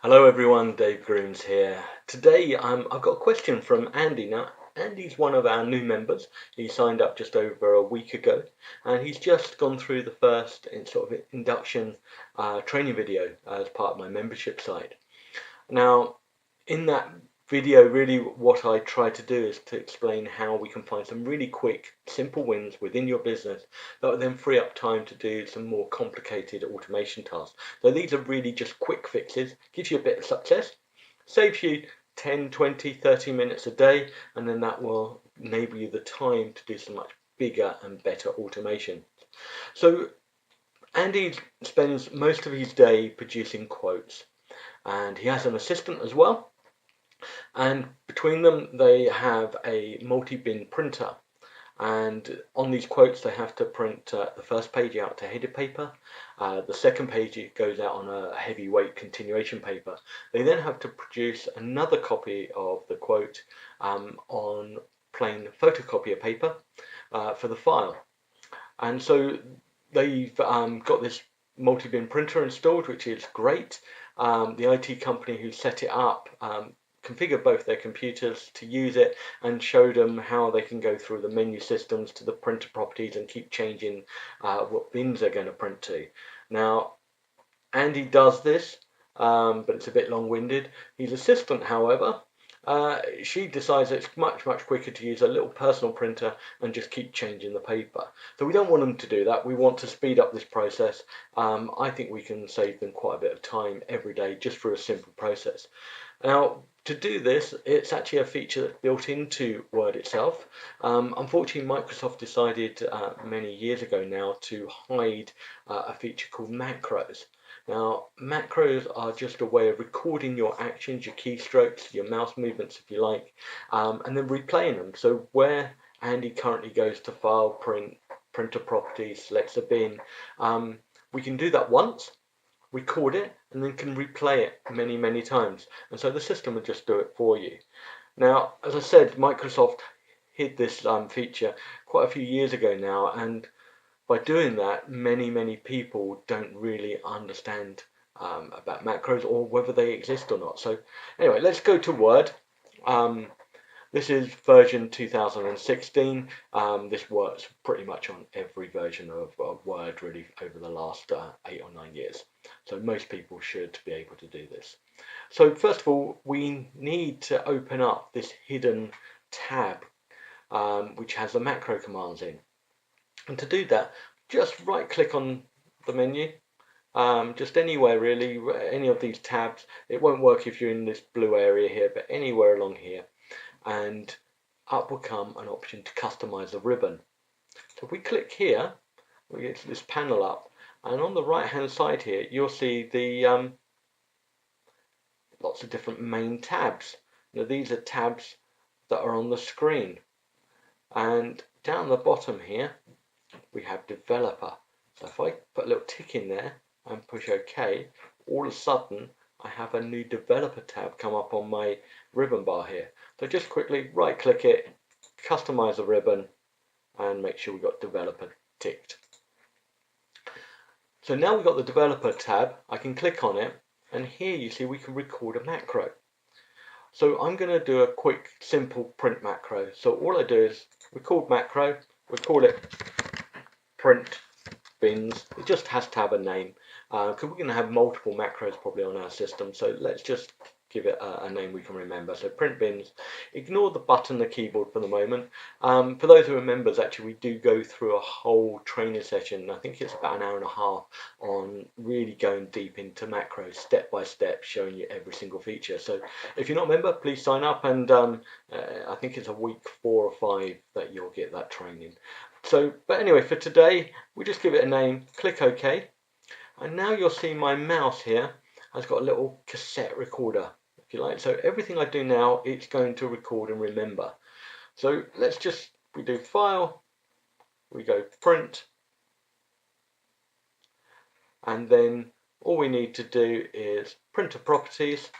Hello everyone, Dave Grooms here. Today I've got a question from Andy. Now, Andy's one of our new members. He signed up just over a week ago and he's just gone through the first sort of induction training video as part of my membership site. Now, in that video, really what I try to do is to explain how we can find some really quick, simple wins within your business that will then free up time to do some more complicated automation tasks. So these are really just quick fixes, gives you a bit of success, saves you 10, 20, 30 minutes a day, and then that will enable you the time to do some much bigger and better automation. So Andy spends most of his day producing quotes, and he has an assistant as well, and between them they have a multi-bin printer, and on these quotes they have to print the first page out to headed paper, the second page it goes out on a heavyweight continuation paper. They then have to produce another copy of the quote on plain photocopier paper for the file. And so they've got this multi-bin printer installed, which is great. The IT company who set it up configured both their computers to use it and showed them how they can go through the menu systems to the printer properties and keep changing what bins they're going to print to. Now, Andy does this, but it's a bit long-winded. His assistant, however, she decides it's much quicker to use a little personal printer and just keep changing the paper. So we don't want them to do that. We want to speed up this process. I think we can save them quite a bit of time every day just through a simple process. Now, to do this, it's actually a feature that's built into Word itself. Unfortunately, Microsoft decided many years ago now to hide a feature called macros. Now, macros are just a way of recording your actions, your keystrokes, your mouse movements, if you like, and then replaying them. So where Andy currently goes to File, Print, Printer Properties, selects a bin, we can do that once, record it, and then can replay it many times. And so the system will just do it for you. Now, as I said, Microsoft hid this feature quite a few years ago now, and by doing that, many people don't really understand about macros or whether they exist or not. So anyway, let's go to Word. This is version 2016. This works pretty much on every version of Word really over the last 8 or 9 years. So most people should be able to do this. So first of all, we need to open up this hidden tab which has the macro commands in. And to do that, just right click on the menu, just anywhere really, any of these tabs. It won't work if you're in this blue area here, but anywhere along here. And up will come an option to customize the ribbon. So if we click here, we get this panel up, and on the right hand side here you'll see the lots of different main tabs. Now these are tabs that are on the screen, and down the bottom here we have developer. So if I put a little tick in there and push OK, all of a sudden I have a new developer tab come up on my ribbon bar here. So just quickly right click it, customize the ribbon, and make sure we've got developer ticked. So now we've got the developer tab, I can click on it, and here you see we can record a macro. So I'm going to do a quick simple print macro. So all I do is record macro, we call it print bins. It just has to have a name because we're going to have multiple macros probably on our system, so let's just give it a name we can remember. So print bins. Ignore the button, the keyboard for the moment. For those who are members, actually we do go through a whole training session. I think it's about an hour and a half on really going deep into macros step by step, showing you every single feature. So if you're not a member, please sign up, and I think it's a week 4 or 5 that you'll get that training. So, but anyway, for today, we just give it a name, click OK, and now you'll see my mouse here has got a little cassette recorder, if you like. So everything I do now, it's going to record and remember. So let's just, we do File, we go Print, and then all we need to do is Printer Properties,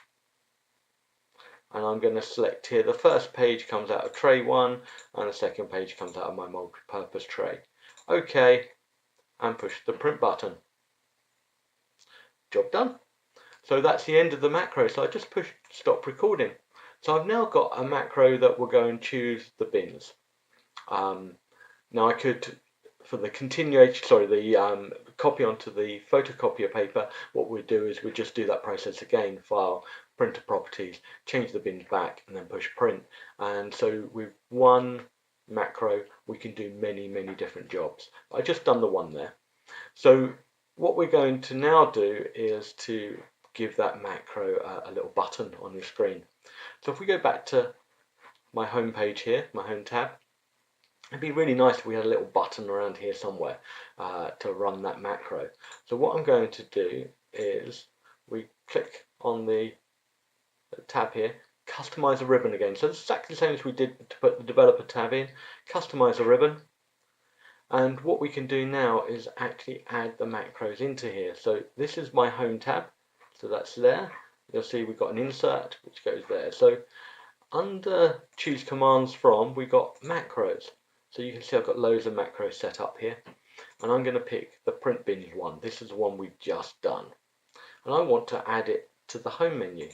and I'm going to select here the first page comes out of tray 1 and the second page comes out of my multi-purpose tray. OK, and push the print button. Job done. So that's the end of the macro. So I just push stop recording. So I've now got a macro that will go and choose the bins. Now I could, for the continuation, sorry, the copy onto the photocopier paper, what we'd do is we'd just do that process again, file, printer properties, change the bins back, and then push print. And so with one macro, we can do many, many different jobs. I just done the one there. So what we're going to now do is to give that macro a little button on your screen. So if we go back to my home page here, my home tab, it'd be really nice if we had a little button around here somewhere to run that macro. So what I'm going to do is we click on the tab here, customize a ribbon again. So it's exactly the same as we did to put the developer tab in, customize a ribbon. And what we can do now is actually add the macros into here. So this is my home tab, so that's there. You'll see we've got an insert which goes there. So under choose commands from, we've got macros. So you can see I've got loads of macros set up here. And I'm going to pick the print bins one. This is the one we've just done. And I want to add it to the home menu.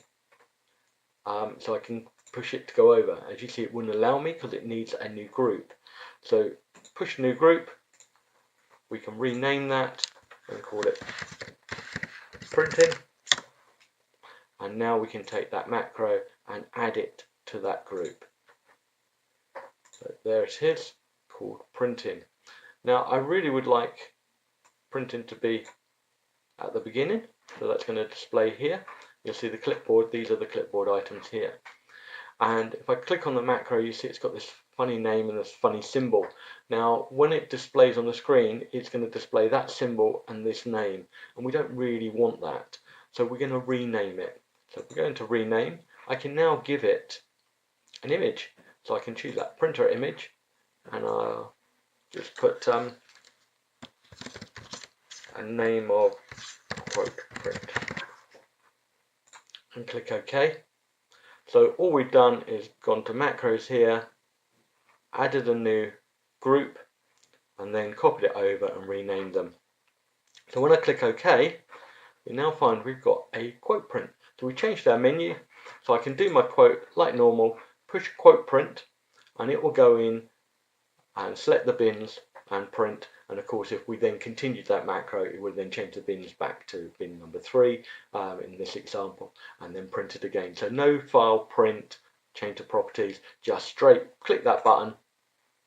So I can push it to go over. As you see, it wouldn't allow me because it needs a new group. So push new group, we can rename that and call it printing, and now we can take that macro and add it to that group. So there it is, called printing. Now I really would like printing to be at the beginning, so that's going to display here. You'll see the clipboard, these are the clipboard items here. And if I click on the macro, you see it's got this funny name and this funny symbol. Now, when it displays on the screen, it's going to display that symbol and this name, and we don't really want that. So we're going to rename it. So if we're going to rename, I can now give it an image. So I can choose that printer image, and I'll just put a name of quote print, and click OK. So all we've done is gone to macros here, added a new group, and then copied it over and renamed them. So when I click OK, we now find we've got a quote print. So we changed our menu, so I can do my quote like normal, push quote print, and it will go in and select the bins and print. And of course, if we then continued that macro, it would then change the bins back to bin number 3 in this example, and then print it again. So no file, print, change to properties, just straight click that button,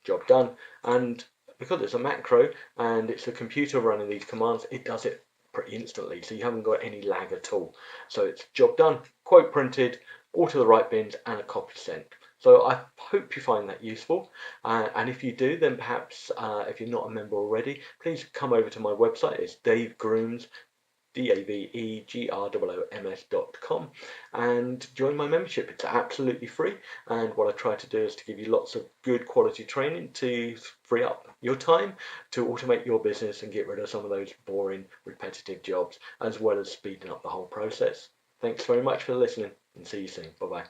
job done. And because it's a macro and it's a computer running these commands, it does it pretty instantly, so you haven't got any lag at all. So it's job done, quote printed, all to the right bins, and a copy sent. So I hope you find that useful, and if you do, then perhaps if you're not a member already, please come over to my website. It's Dave Grooms, DAVEGROOMS.com, and join my membership. It's absolutely free, and what I try to do is to give you lots of good quality training to free up your time to automate your business and get rid of some of those boring repetitive jobs, as well as speeding up the whole process. Thanks very much for listening, and see you soon. Bye bye.